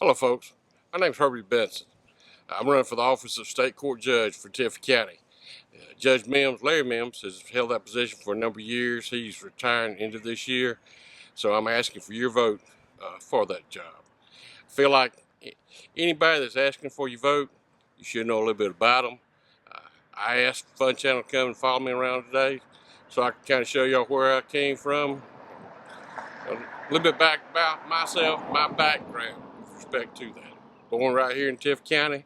Hello folks, my name is Herbie Benson. I'm running for the office of State Court Judge for Tiffany County. Judge Mims, Larry Mims, has held that position for a number of years. He's retiring into this year, so I'm asking for your vote for that job. I feel like anybody that's asking for your vote, you should know a little bit about them. I asked Fun Channel to come and follow me around today so I can kind of show y'all where I came from. A little bit back about myself, my background with respect to that. Born right here in Tiffany County,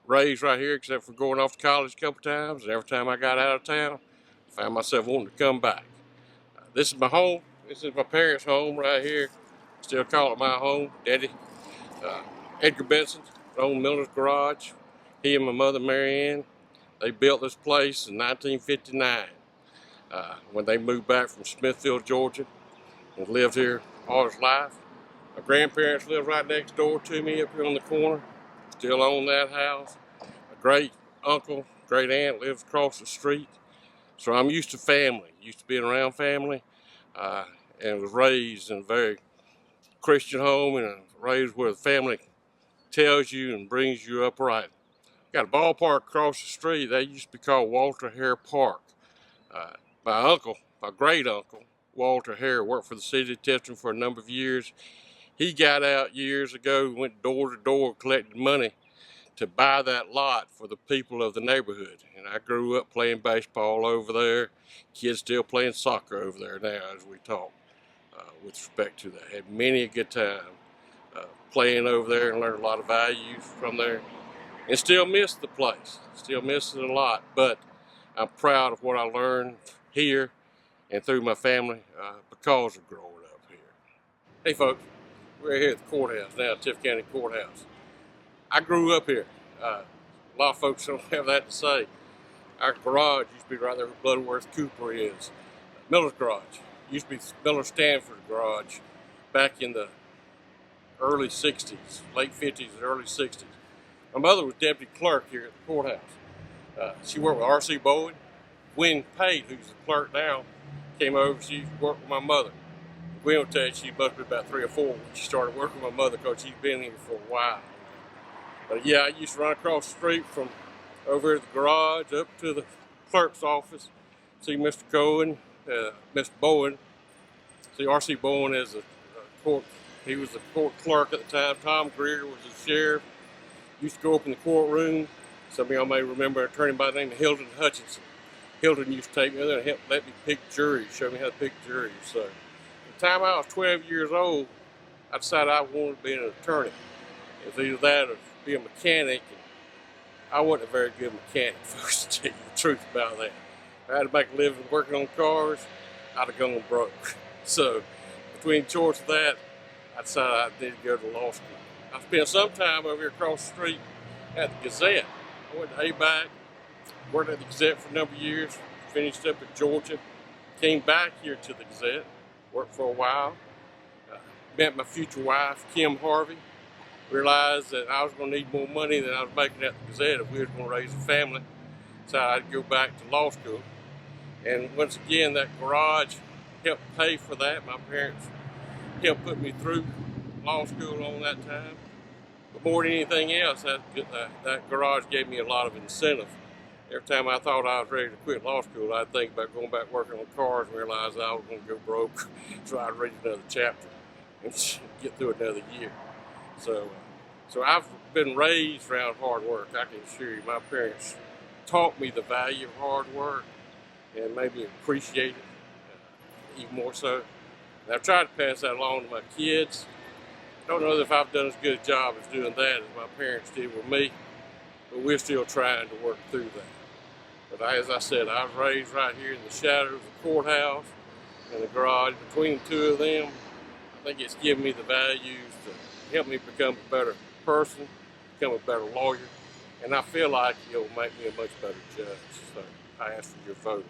raised right here except for going off to college a couple times, and every time I got out of town, I found myself wanting to come back. This is my home. This is my parents' home right here. Still call it my home. Daddy, Edgar Benson, owned Miller's Garage. He and my mother, Mary Ann, they built this place in 1959 when they moved back from Smithfield, Georgia, and lived here all his life. My grandparents lived right next door to me up here on the corner. Still own that house. A great uncle, great aunt lives across the street. So I'm used to family, used to being around family, and was raised in a very Christian home and raised where the family tells you and brings you up right. Got a ballpark across the street. That used to be called Walter Hare Park. My uncle, my great uncle, Walter Hare, worked for the city of Tifton for a number of years. He got out years ago, went door to door collecting money to buy that lot for the people of the neighborhood. And I grew up playing baseball over there. Kids still playing soccer over there now as we talk with respect to that. Had many a good time playing over there and learned a lot of values from there. And still miss the place, still miss it a lot. But I'm proud of what I learned here and through my family because of growing up here. Hey folks, we're here at the courthouse now, Tiffany County Courthouse. I grew up here. A lot of folks don't have that to say. Our garage used to be right there where Bloodworth Cooper is. Miller's Garage. Used to be Miller Stanford Garage back in the early 60s, late 50s and early 60s. My mother was deputy clerk here at the courthouse. She worked with R.C. Bowen. Gwen Pate, who's the clerk now, came over. She worked with my mother. Gwen will tell you she must be about 3 or 4 when she started working with my mother because she's been here for a while. But yeah, I used to run across the street from over at the garage up to the clerk's office, see Mr. Cohen, Mr. Bowen. See R.C. Bowen as a court, he was the court clerk at the time. Tom Greer was the sheriff. Used to go up in the courtroom. Some of y'all may remember an attorney by the name of Hilton Hutchinson. Hilton used to take me there and let me pick juries, show me how to pick juries. So, at the time I was 12 years old, I decided I wanted to be an attorney. It was either that or be a mechanic. And I wasn't a very good mechanic, folks, to tell you the truth about that. If I had to make a living working on cars, I'd have gone broke. So, between the choice of that, I decided I needed to go to law school. I spent some time over here across the street at the Gazette. I went to ABAC, worked at the Gazette for a number of years, finished up at Georgia, came back here to the Gazette, worked for a while, met my future wife, Kim Harvey, realized that I was going to need more money than I was making at the Gazette if we were going to raise a family, so I'd go back to law school. And once again, that garage helped pay for that. My parents helped put me through law school on that time. But more than anything else, that garage gave me a lot of incentive. Every time I thought I was ready to quit law school, I'd think about going back working on cars and realize I was going to go broke. So I'd read another chapter and get through another year. So I've been raised around hard work. I can assure you, my parents taught me the value of hard work and made me appreciate it even more so. And I've tried to pass that along to my kids. I don't know if I've done as good a job as doing that as my parents did with me, but we're still trying to work through that. But as I said, I was raised right here in the shadow of the courthouse and the garage. Between the two of them, I think it's given me the values to help me become a better person, become a better lawyer, and I feel like it'll make me a much better judge. So I ask for your vote.